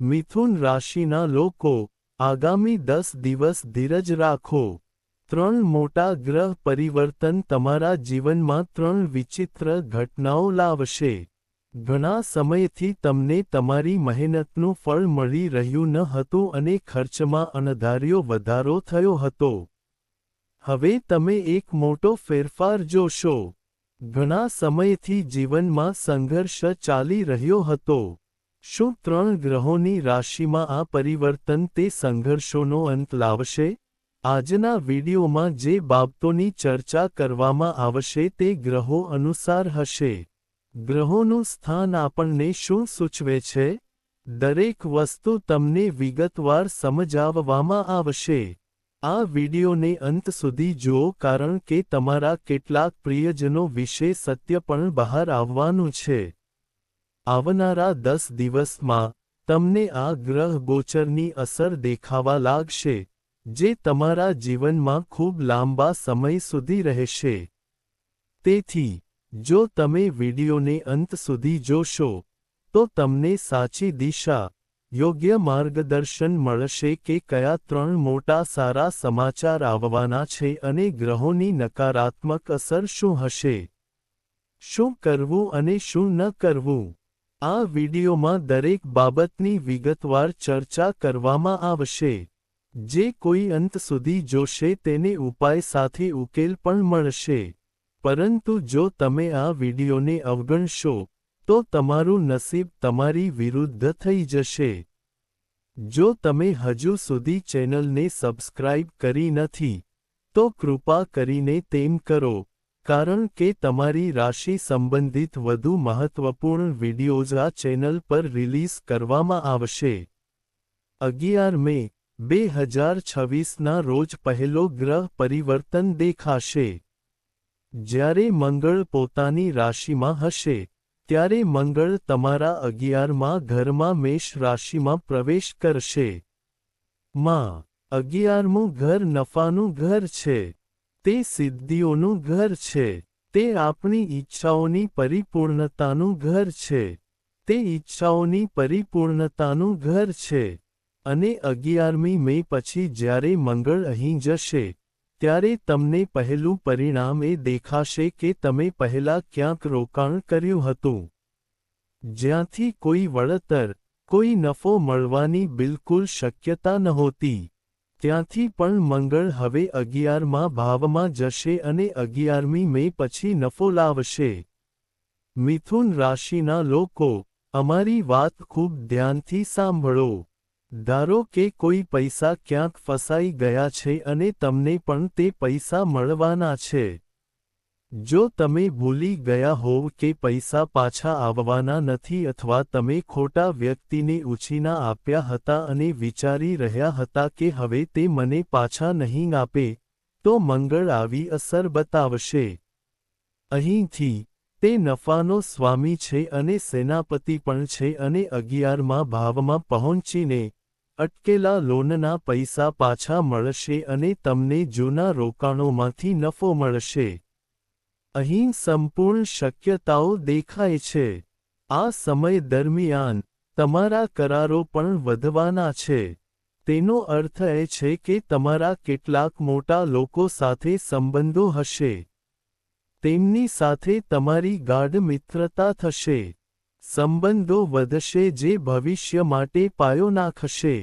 મિથુન રાશિના લોકો, આગામી 10 દિવસ ધીરજ રાખો. 3 મોટા ગ્રહ પરિવર્તન તમારા જીવનમાં 3 વિચિત્ર ઘટનાઓ લાવશે. ઘણા સમયથી તમને તમારી મહેનતનું ફળ મળી રહ્યું ન હતું અને ખર્ચમાં અણધાર્યો વધારો થયો હતો. હવે તમે એક મોટો ફેરફાર જોશો. ઘણા સમયથી જીવનમાં સંઘર્ષ ચાલી રહ્યો હતો. શું 3 ગ્રહોની રાશિમાં આ પરિવર્તન તે સંઘર્ષોનો અંત લાવશે? આજના વિડીયોમાં જે બાબતોની ચર્ચા કરવામાં આવશે તે ગ્રહો અનુસાર હશે. ગ્રહોનું સ્થાન આપણને શું સૂચવે છે? દરેક વસ્તુ તમને વિગતવાર સમજાવવામાં આવશે. આ વિડીયોને અંત સુધી જુઓ કારણ કે તમારા કેટલાક પ્રિયજનો વિશે સત્ય પણ બહાર આવવાનું છે. આવનારા 10 દિવસમાં તમને આ ગ્રહ ગોચરની અસર દેખાવા લાગશે, જે તમારા જીવનમાં ખૂબ લાંબા સમય સુધી રહેશે. તેથી, જો તમે વિડીયોને અંત સુધી જોશો, તો તમને સાચી દિશા, યોગ્ય માર્ગદર્શન મળશે કે કયા 3 મોટા સારા સમાચાર આવવાના છે અને ગ્રહોની નકારાત્મક અસર શું હશે. શું કરવું અને શું ન કરવું? આ વિડીયોમાં દરેક બાબતની વિગતવાર ચર્ચા કરવામાં આવશે. જે કોઈ અંત સુધી જોશે તેને ઉપાય સાથે ઉકેલ પણ મળશે. પરંતુ જો તમે આ વિડીયોને અવગણશો, તો તમારું નસીબ તમારી વિરુદ્ધ થઈ જશે. જો તમે હજુ સુધી ચેનલને સબસ્ક્રાઇબ કરી નથી, તો કૃપા કરીને તેમ કરો, કારણ કે તમારી રાશિ સંબંધિત વધુ મહત્વપૂર્ણ વિડીયોઝ આ ચેનલ પર રિલીઝ કરવામાં આવશે. 11 મે 2026ના રોજ પહેલો ગ્રહ પરિવર્તન દેખાશે. જ્યારે મંગળ પોતાની રાશિમાં હશે, ત્યારે મંગળ તમારા 11મા ઘરમાં મેષ રાશિમાં પ્રવેશ કરશે. 11મું ઘર નફાનું ઘર છે. તે સિદ્ધિઓનું ઘર છે. તે આપણી ઈચ્છાઓની પરિપૂર્ણતાનું ઘર છે. તે ઈચ્છાઓની પરિપૂર્ણતાનું ઘર છે. અને 11મી મે પછી જ્યારે મંગળ અહીં જશે, ત્યારે તમને પહેલું પરિણામ એ દેખાશે કે તમે પહેલાં ક્યાંક રોકાણ કર્યું હતું, જ્યાંથી કોઈ વળતર, કોઈ નફો મળવાની બિલકુલ શક્યતા નહોતી. ત્યાંથી પણ મંગળ હવે 11મા ભાવમાં જશે અને 11મી મે પછી નફો લાવશે. મિથુન રાશિના લોકો, અમારી વાત ખૂબ ધ્યાનથી સાંભળો. ધારો કે કોઈ પૈસા ક્યાંક ફસાઈ ગયા છે અને તમને પણ તે પૈસા મળવાના છે. જો તમે ભૂલી ગયા હોવ કે પૈસા પાછા આવવાના નથી અથવા તમે ખોટા વ્યક્તિને ઉછીના આપ્યા હતા અને વિચારી રહ્યા હતા કે હવે તે મને પાછા નહીં આપે, તો મંગળ આવી અસર બતાવશે. અહીંથી, તે નફાનો સ્વામી છે અને સેનાપતિ પણ છે અને 11મા ભાવમાં પહોંચીને અટકેલા લોનના પૈસા પાછા મળશે અને તમને જૂના રોકાણોમાંથી નફો મળશે. અહીં સંપૂર્ણ શક્યતાઓ દેખાય છે. આ સમય દરમિયાન, તમારા કરારો પણ વધવાના છે. તેનો અર્થ એ છે કે તમારા કેટલાક મોટા લોકો સાથે સંબંધો હશે. તેમની સાથે તમારી ગાઢ મિત્રતા થશે. સંબંધો વધશે જે ભવિષ્ય માટે પાયો નાખશે.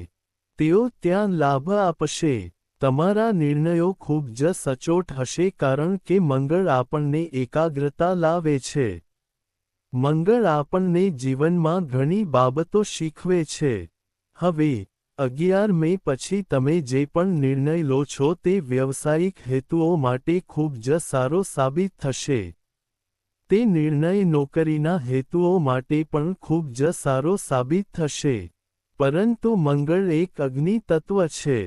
તેઓ ત્યાં લાભ આપશે. તમારા નિર્ણયો ખૂબ જ સચોટ હશે કારણ કે મંગળ આપણને એકાગ્રતા લાવે છે. મંગળ આપણને જીવનમાં ઘણી બાબતો શીખવે છે. હવે, 11 મે પછી તમે જે પણ નિર્ણય લો છો તે વ્યવસાયિક હેતુઓ માટે ખૂબ જ સારો સાબિત થશે. તે નિર્ણય નોકરીના હેતુઓ માટે પણ ખૂબ જ સારો સાબિત થશે. પરંતુ મંગળ એક અગ્નિ તત્વ છે.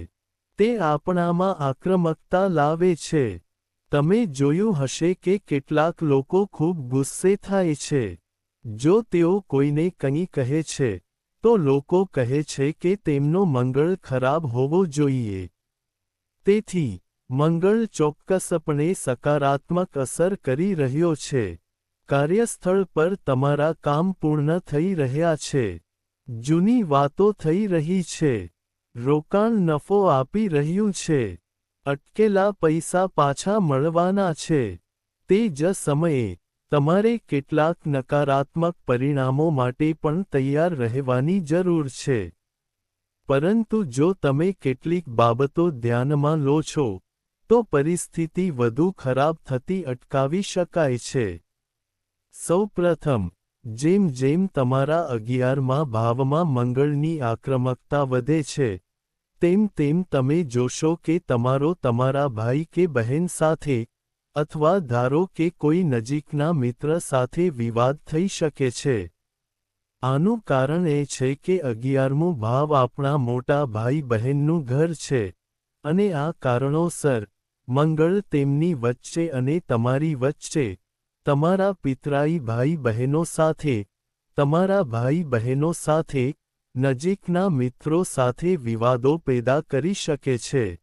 તે આપણામાં આક્રમકતા લાવે છે. તમે જોયું હશે કે કેટલાક લોકો ખૂબ ગુસ્સે થાય છે. જો તેઓ કોઈને કંઈ કહે છે, તો લોકો કહે છે કે તેમનો મંગળ ખરાબ હોવો જોઈએ. તેથી, મંગળ ચોક્કસપણે સકારાત્મક અસર કરી રહ્યો છે. કાર્યસ્થળ પર તમારા કામ પૂર્ણ થઈ રહ્યા છે. જૂની વાતો થઈ રહી છે. રોકાણ નફો આપી રહ્યું છે. અટકેલા પૈસા પાછા મળવાના છે. તે જ સમયે તમારે કેટલાક નકારાત્મક પરિણામો માટે પણ તૈયાર રહેવાની જરૂર છે. પરંતુ જો તમે કેટલીક બાબતો ધ્યાનમાં લો છો, તો પરિસ્થિતિ વધુ ખરાબ થતી અટકાવી શકાય છે. સૌપ્રથમ, જેમ જેમ તમારા 11મા ભાવમાં મંગળની આક્રમકતા વધે છે, તેમ તેમ તમે જોશો કે તમારા ભાઈ કે બહેન સાથે, અથવા ધારો કે કોઈ નજીકના મિત્ર સાથે વિવાદ થઈ શકે છે. આનું કારણ એ છે કે 11મું ભાવ આપણા મોટા ભાઈ બહેનનું ઘર છે, અને આ કારણોસર, મંગળ તેમની વચ્ચે અને તમારી વચ્ચે, તમારા પિતરાઈ ભાઈ બહેનો સાથે, તમારા ભાઈ બહેનો સાથે, નજીકના મિત્રો સાથે વિવાદો પેદા કરી શકે છે.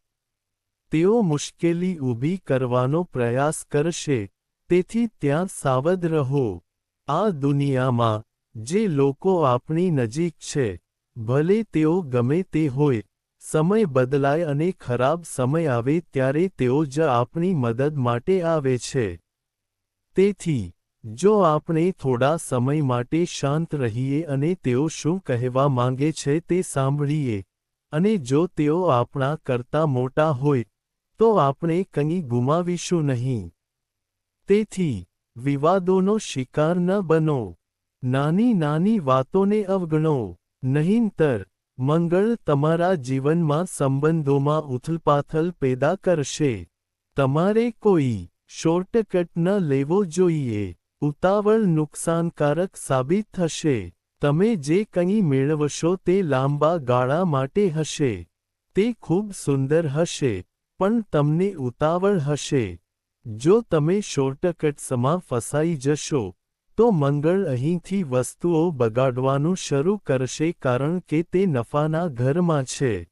તેઓ મુશ્કેલી ઊભી કરવાનો પ્રયાસ કરશે, તેથી ત્યાં સાવધ રહો. આ દુનિયામાં, જે લોકો આપણી નજીક છે, ભલે તેઓ ગમે તે હોય, સમય બદલાય અને ખરાબ સમય આવે ત્યારે તેઓ જ આપણી મદદ માટે આવે છે. તેથી, જો આપણે થોડા સમય માટે શાંત રહીએ અને તેઓ શું કહેવા માંગે છે તે સાંભળીએ, અને જો તેઓ આપણા કરતાં મોટા હોય, તો આપણે કંઈ ગુમાવીશું નહીં. તેથી, વિવાદોનો શિકાર ન બનો. નાની નાની વાતોને અવગણો. નહીંતર, મંગળ તમારા જીવનમાં સંબંધોમાં ઉથલપાથલ પેદા કરશે. તમારે કોઈ શોર્ટકટ ન લેવો જોઈએ. ઉતાવળ નુકસાનકારક સાબિત થશે. તમે જે કંઈ મેળવશો તે લાંબા ગાળા માટે હશે. તે ખૂબ સુંદર હશે, પણ તમને ઉતાવળ હશે. જો તમે શોર્ટકટ્સમાં ફસાઈ જશો, તો મંગળ અહીંથી વસ્તુઓ બગાડવાનું શરૂ કરશે કારણ કે તે નફાના ઘરમાં છે.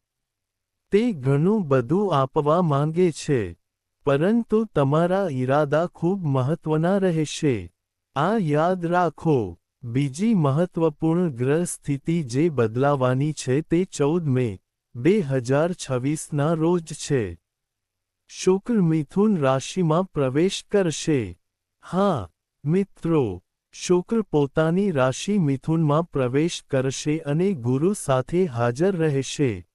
તે ઘણું બધું આપવા માંગે છે. પરંતુ તમારા ઈરાદા ખૂબ મહત્વના રહેશે. આ યાદ રાખો. બીજી મહત્વપૂર્ણ ગ્રહ સ્થિતિ જે બદલાવાની છે તે 14 મે, 2026ના રોજ છે. શુક્ર મિથુન રાશિમાં પ્રવેશ કરશે. હા, મિત્રો, શુક્ર પોતાની રાશિ મિથુનમાં પ્રવેશ કરશે અને ગુરુ સાથે હાજર રહેશે.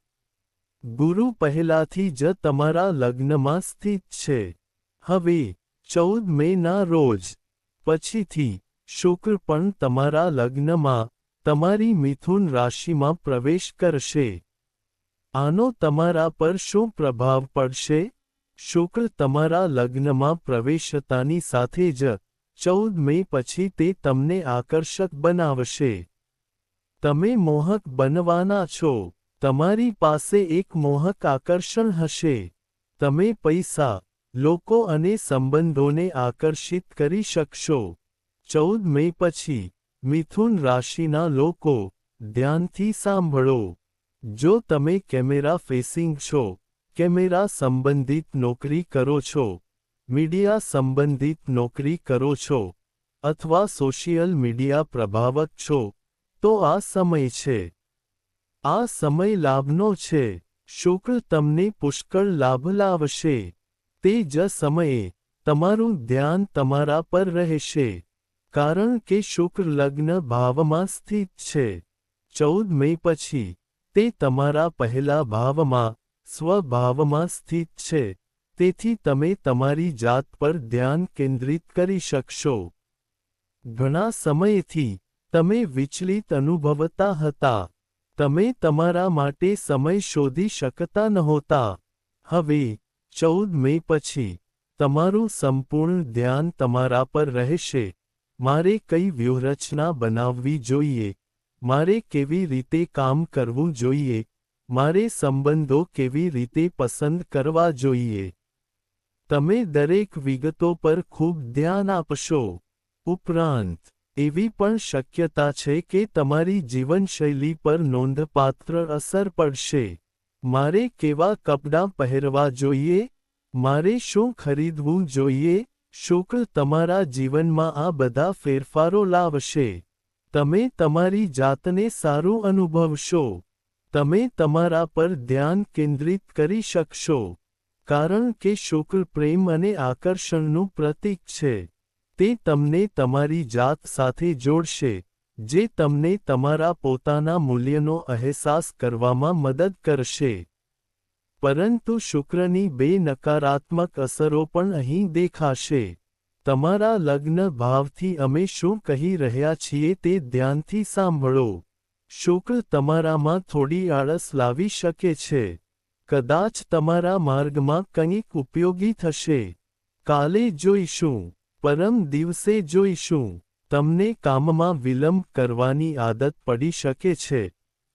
ગુરુ પહેલાથી જ તમારા લગ્નમાં સ્થિત છે. હવે, 14 મેના રોજ, પછીથી, શુક્ર પણ તમારા લગ્નમાં, તમારી મિથુન રાશિમાં પ્રવેશ કરશે. આનો તમારા પર શું પ્રભાવ પડશે? શુક્ર તમારા લગ્નમાં પ્રવેશતાની સાથે જ, 14 મે પછી તે તમને આકર્ષક બનાવશે. તમે મોહક બનવાના છો. તમારી પાસે એક મોહક આકર્ષણ હશે. તમે પૈસા, લોકો અને સંબંધોને આકર્ષિત કરી શકશો. 14 મે પછી, મિથુન રાશિના લોકો, ધ્યાનથી સાંભળો. જો તમે કેમેરા ફેસિંગ છો, કેમેરા સંબંધિત નોકરી કરો છો, મીડિયા સંબંધિત નોકરી કરો છો, અથવા સોશિયલ મીડિયા પ્રભાવક છો, તો આ સમય છે. આ સમય લાભનો છે. શુક્ર તમને પુષ્કળ લાભ લાવશે. તે જ સમયે, તમારું ધ્યાન તમારા પર રહેશે. કારણ કે શુક્ર લગ્ન ભાવમાં સ્થિત છે. 14 મે પછી, તે તમારા પહેલા ભાવમાં, સ્વભાવમાં સ્થિત છે, તેથી તમે તમારી જાત પર ધ્યાન કેન્દ્રિત કરી શકશો. ઘણા સમયથી, તમે વિચલિત અનુભવતા હતા. તમે તમારા માટે સમય શોધી શકતા નહોતા. હવે, 14 મે પછી, તમારું સંપૂર્ણ ધ્યાન તમારા પર રહેશે. મારે કઈ વ્યૂહરચના બનાવવી જોઈએ? મારે કેવી રીતે કામ કરવું જોઈએ? મારે સંબંધો કેવી રીતે પસંદ કરવા જોઈએ? તમે દરેક વિગતો પર ખૂબ ધ્યાન આપશો. ઉપરાંત, એવી પણ શક્યતા છે કે તમારી જીવનશૈલી પર નોંધપાત્ર અસર પડશે. મારે કેવા કપડાં પહેરવા જોઈએ? મારે શું ખરીદવું જોઈએ? શુક્ર તમારા જીવનમાં આ બધા ફેરફારો લાવશે. તમે તમારી જાતને સારું અનુભવશો. તમે તમારા પર ધ્યાન કેન્દ્રિત કરી શકશો. કારણ કે શુક્ર પ્રેમ અને આકર્ષણનું પ્રતીક છે. તે તમને તમારી જાત સાથે જોડશે, જે તમને તમારા પોતાના મૂલ્યનો અહેસાસ કરવામાં મદદ કરશે. પરંતુ શુક્રની બે નકારાત્મક અસરો પણ અહીં દેખાશે. તમારા લગ્ન ભાવથી અમે શું કહી રહ્યા છીએ તે ધ્યાનથી સાંભળો. શુક્ર તમારામાં થોડી આળસ લાવી શકે છે. કદાચ તમારા માર્ગમાં કંઈક ઉપયોગી થશે. કાલે જોઈશું. પરમ દિવસે જોઈશું. તમને કામમાં વિલંબ કરવાની આદત પડી શકે છે,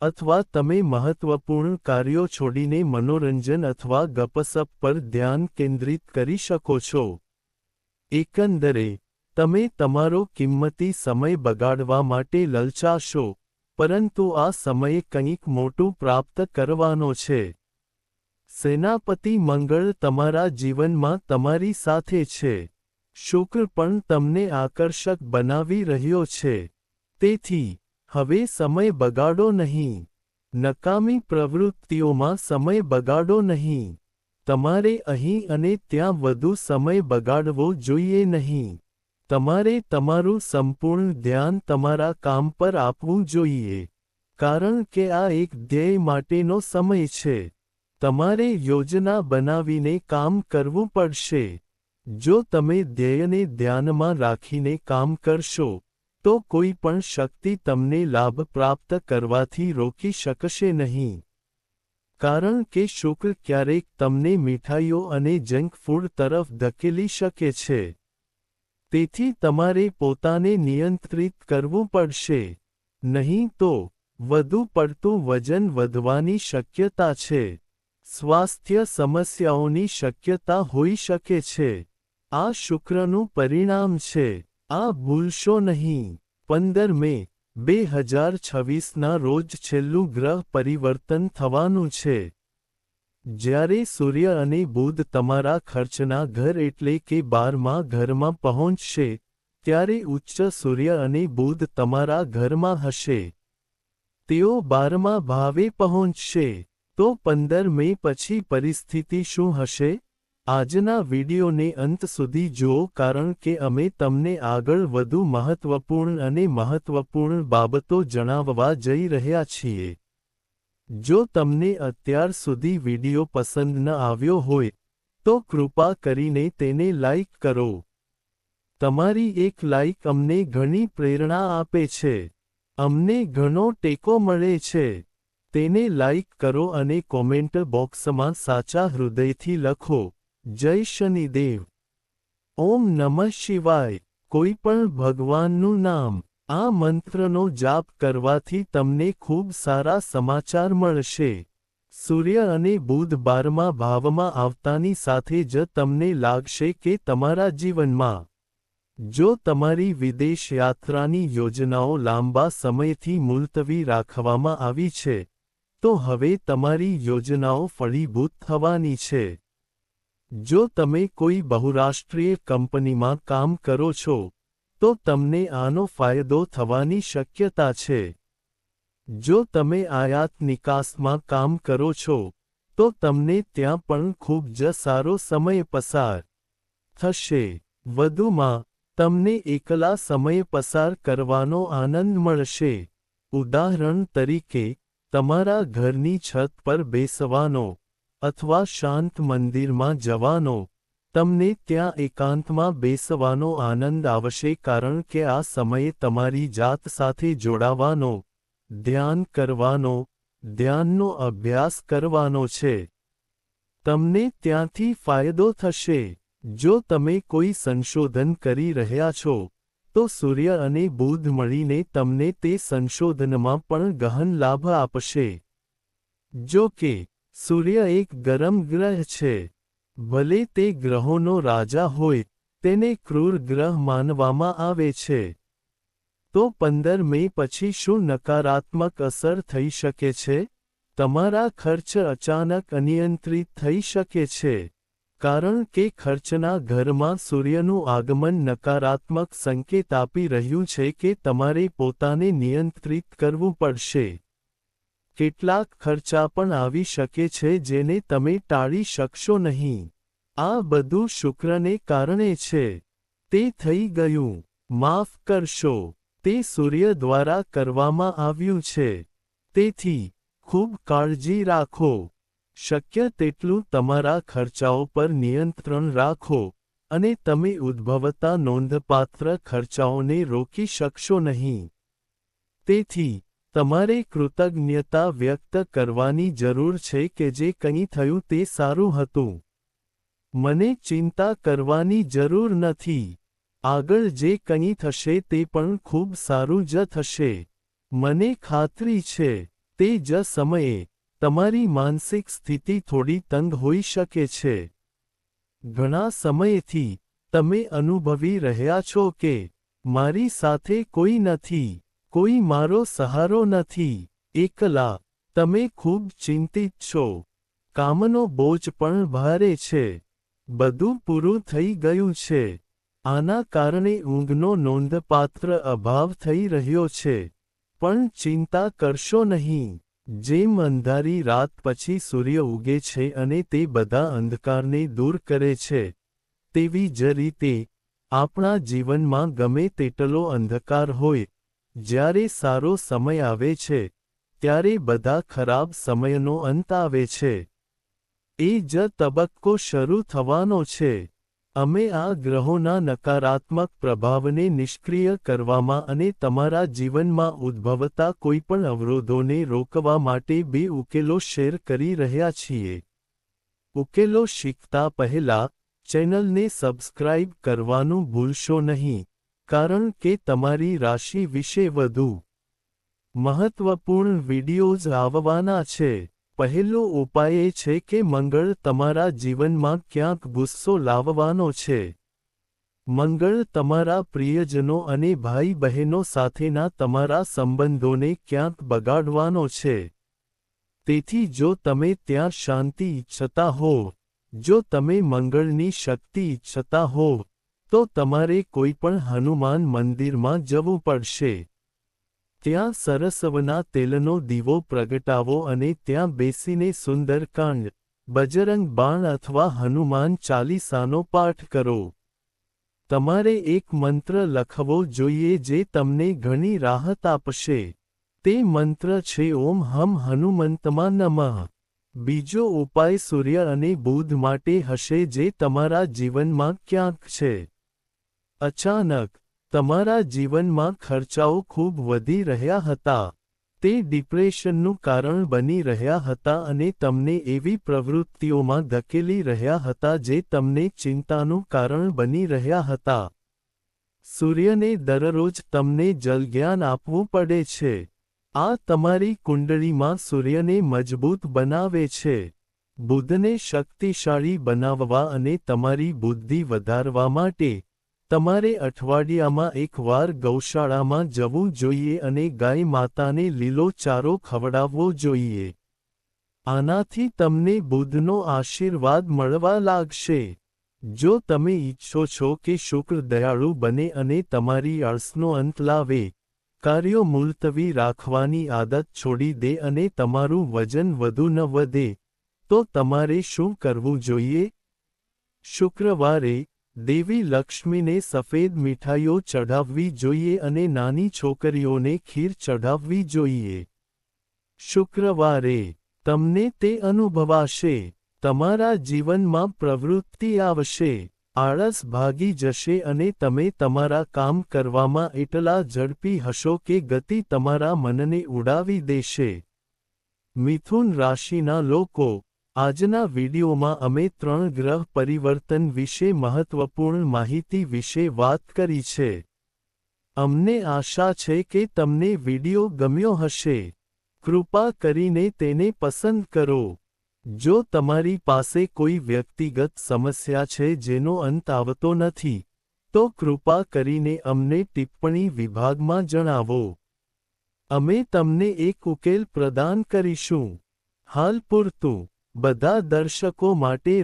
અથવા તમે મહત્વપૂર્ણ કાર્યો છોડીને મનોરંજન અથવા ગપસપ પર ધ્યાન કેન્દ્રિત કરી શકો છો. એકંદરે, તમે તમારો કિંમતી સમય બગાડવા માટે લલચાશો, પરંતુ આ સમયે કંઈક મોટું પ્રાપ્ત કરવાનો છે. સેનાપતિ મંગળ તમારા જીવનમાં તમારી સાથે છે. શુક્ર પણ તમને આકર્ષક બનાવી રહ્યો છે. તેથી, હવે સમય બગાડો નહીં. નકામી પ્રવૃત્તિઓમાં સમય બગાડો નહીં. તમારે અહીં અને ત્યાં વધુ સમય બગાડવો જોઈએ નહીં. તમારે તમારું સંપૂર્ણ ધ્યાન તમારા કામ પર આપવું જોઈએ. કારણ કે આ એક ધ્યેય માટેનો સમય છે. તમારે યોજના બનાવીને કામ કરવું પડશે. જો તમે ધ્યેયને ધ્યાનમાં રાખીને કામ કરશો, તો કોઈ પણ શક્તિ તમને લાભ પ્રાપ્ત કરવાથી રોકી શકશે નહીં. કારણ કે શુક્ર ક્યારેક તમને મીઠાઈઓ અને જંક ફૂડ તરફ ધકેલી શકે છે. તેથી તમારે પોતાને નિયંત્રિત કરવું પડશે. નહીં તો, વધુ પડતું વજન વધવાની શક્યતા છે. સ્વાસ્થ્ય સમસ્યાઓની શક્યતા હોઈ શકે છે. આ શુક્રનું પરિણામ છે. આ ભૂલશો નહીં. 15 મે, 2026ના રોજ છેલ્લું ગ્રહ પરિવર્તન થવાનું છે. જ્યારે સૂર્ય અને બુધ તમારા ખર્ચના ઘર એટલે કે 12મા ઘરમાં પહોંચશે, ત્યારે ઉચ્ચ સૂર્ય અને બુધ તમારા ઘરમાં હશે. તેઓ 12મા ભાવે પહોંચશે. તો 15 મે પછી પરિસ્થિતિ શું હશે? આજના વિડિયોને અંત સુધી જુઓ કારણ કે અમે તમને આગળ વધુ મહત્વપૂર્ણ અને મહત્વપૂર્ણ બાબતો જણાવવા જઈ રહ્યા છીએ. જો તમને અત્યાર સુધી વિડિયો પસંદ ન આવ્યો હોય, તો કૃપા કરીને તેને લાઇક કરો. તમારી એક લાઇક અમને ઘણી પ્રેરણા આપે છે. અમને ઘણો ટેકો મળે છે. તેને લાઇક કરો અને કોમેન્ટ બોક્સમાં સાચા હૃદયથી લખો, જય શનિદેવ. ઓમ નમઃ શિવાય. કોઈ પણ ભગવાનનું નામ. આ મંત્રનો જાપ કરવાથી તમને ખૂબ સારા સમાચાર મળશે. સૂર્ય અને બુધ 12મા ભાવમાં આવતાની સાથે જ તમને લાગશે કે તમારા જીવનમાં, જો તમારી વિદેશ યાત્રાની યોજનાઓ લાંબા સમયથી મુલતવી રાખવામાં આવી છે, તો હવે તમારી યોજનાઓ ફળીભૂત થવાની છે. જો તમે કોઈ બહુરાષ્ટ્રીય કંપનીમાં કામ કરો છો, તો તમને આનો ફાયદો થવાની શક્યતા છે. જો તમે આયાત નિકાસમાં કામ કરો છો, તો તમને ત્યાં પણ ખૂબ જ સારો સમય પસાર થશે. વધુમાં, તમને એકલા સમય પસાર કરવાનો આનંદ મળશે. ઉદાહરણ તરીકે, તમારા ઘરની છત પર બેસવાનો, અથવા શાંત મંદિરમાં જવાનો, તમને ત્યાં એકાંતમાં બેસવાનો આનંદ આવશે કારણ કે આ સમયે તમારી જાત સાથે જોડાવાનો, ધ્યાન કરવાનો, ધ્યાનનો અભ્યાસ કરવાનો છે. તમને ત્યાંથી ફાયદો થશે. જો તમે કોઈ સંશોધન કરી રહ્યા છો, તો સૂર્ય અને બુધ મળીને તમને તે સંશોધનમાં પણ ગહન લાભ આપશે. જો કે, સૂર્ય એક ગરમ ગ્રહ છે. ભલે તે ગ્રહોનો રાજા હોય, તેને ક્રૂર ગ્રહ માનવામાં આવે છે. તો 15 મે પછી શું નકારાત્મક અસર થઈ શકે છે? તમારા ખર્ચ અચાનક અનિયંત્રિત થઈ શકે છે. કારણ કે ખર્ચના ઘરમાં સૂર્યનું આગમન નકારાત્મક સંકેત આપી રહ્યું છે કે તમારે પોતાને નિયંત્રિત કરવું પડશે. કેટલાક ખર્ચા પણ આવી શકે છે જેને તમે ટાળી શકશો નહીં. આ બધું શુક્રને કારણે છે. તે થઈ ગયું. માફ કરશો. તે સૂર્ય દ્વારા કરવામાં આવ્યું છે. તેથી ખૂબ કાળજી રાખો. શક્ય તેટલું તમારા ખર્ચાઓ પર નિયંત્રણ રાખો, અને તમે ઉદ્ભવતા નોંધપાત્ર ખર્ચાઓને રોકી શકશો નહીં. તેથી, તમારે કૃતજ્ઞતા વ્યક્ત કરવાની જરૂર છે કે જે કંઈ થયું તે સારું હતું. મને ચિંતા કરવાની જરૂર નથી. આગળ જે કંઈ થશે તે પણ ખૂબ સારું જ થશે. મને ખાતરી છે, તે જ સમયે, તમારી માનસિક સ્થિતિ થોડી તંગ હોઈ શકે છે. ઘણા સમયથી, તમે અનુભવી રહ્યા છો કે, મારી સાથે કોઈ નથી, કોઈ મારો સહારો નથી, એકલા. તમે ખૂબ ચિંતિત છો. કામનો બોજ પણ ભારે છે. બધું પૂરું થઈ ગયું છે. આના કારણે ઊંઘનો નોંધપાત્ર અભાવ થઈ રહ્યો છે. પણ ચિંતા કરશો નહીં. જેમ અંધારી રાત પછી સૂર્ય ઉગે છે અને તે બધા અંધકારને દૂર કરે છે, તેવી જ રીતે, આપણા જીવનમાં ગમે તેટલો અંધકાર હોય, જ્યારે સારો સમય આવે છે, ત્યારે બધા ખરાબ સમયનો અંત આવે છે. એ જ તબક્કો શરૂ થવાનો છે. અમે આ ગ્રહોના નકારાત્મક પ્રભાવને નિષ્ક્રિય કરવામાં અને તમારા જીવનમાં ઉદ્ભવતા કોઈપણ અવરોધોને રોકવા માટે 2 ઉકેલો શેર કરી રહ્યા છીએ. ઉકેલો શીખતા પહેલા, ચેનલને સબસ્ક્રાઇબ કરવાનું ભૂલશો નહીં, કારણ કે તમારી રાશિ વિશે વધુ મહત્વપૂર્ણ વિડિયોઝ આવવાના છે. પહેલો ઉપાય એ છે કે મંગળ તમારા જીવનમાં ક્યાંક ગુસ્સો લાવવાનો છે. મંગળ તમારા પ્રિયજનો અને ભાઈ બહેનો સાથેના તમારા સંબંધોને ક્યાંક બગાડવાનો છે. તેથી જો તમે ત્યાં શાંતિ ઈચ્છતા હોવ, જો તમે મંગળની શક્તિ ઈચ્છતા હોવ, તો તમારે કોઈપણ હનુમાન મંદિરમાં જવું પડશે. ત્યાં સરસવના તેલનો દીવો પ્રગટાવો અને ત્યાં બેસીને સુંદરકાંડ, બજરંગ બાણ અથવા હનુમાન ચાલીસાનો પાઠ કરો. તમારે એક મંત્ર લખવો જોઈએ જે તમને ઘણી રાહત આપશે. તે મંત્ર છે ઓમ હમ હનુમંતમા નમઃ. બીજો ઉપાય સૂર્ય અને બુધ માટે હશે જે તમારા જીવનમાં ક્યાંક છે. અચાનક, તમારા જીવનમાં ખર્ચાઓ ખૂબ વધી રહ્યા હતા. તે ડિપ્રેશનનું કારણ બની રહ્યા હતા અને તમને એવી પ્રવૃત્તિઓમાં ધકેલી રહ્યા હતા જે તમને ચિંતાનું કારણ બની રહ્યા હતા. સૂર્યને દરરોજ તમને જલજ્ઞાન આપવું પડે છે. આ તમારી કુંડળીમાં સૂર્યને મજબૂત બનાવે છે. બુધને શક્તિશાળી બનાવવા અને તમારી બુદ્ધિ વધારવા માટે, તમારે અઠવાડિયામાં એકવાર ગૌશાળામાં જવું જોઈએ અને ગાય માતાને લીલો ચારો ખવડાવવો જોઈએ. આનાથી તમને બુધનો આશીર્વાદ મળવા લાગશે. જો તમે ઈચ્છો છો કે શુક્ર દયાળુ બને અને તમારી આળસનો અંત લાવે, કાર્યો મુલતવી રાખવાની આદત છોડી દે અને તમારું વજન વધુ ન વધે, તો તમારે શું કરવું જોઈએ? શુક્રવારે, દેવી લક્ષ્મીને સફેદ મીઠાઈઓ ચઢાવવી જોઈએ અને નાની છોકરીઓને ખીર ચઢાવવી જોઈએ. શુક્રવારે, તમને તે અનુભવાશે. તમારા જીવનમાં પ્રવૃત્તિ આવશે. આળસ ભાગી જશે અને તમે તમારા કામ કરવામાં એટલા ઝડપી હશો કે ગતિ તમારા મનને ઉડાવી દેશે. મિથુન રાશિના લોકો, આજના વિડિયોમાં અમે 3 ગ્રહ પરિવર્તન વિશે મહત્વપૂર્ણ માહિતી વિશે વાત કરી છે. અમને આશા છે કે તમને વિડિયો ગમ્યો હશે. કૃપા કરીને તેને પસંદ કરો. જો તમારી પાસે કોઈ વ્યક્તિગત સમસ્યા છે જેનો અંત આવતો નથી, તો કૃપા કરીને અમને ટિપ્પણી વિભાગમાં જણાવો. અમે તમને એક ઉકેલ પ્રદાન કરીશું. હાલ પૂરતું, બધા દર્શકો માટે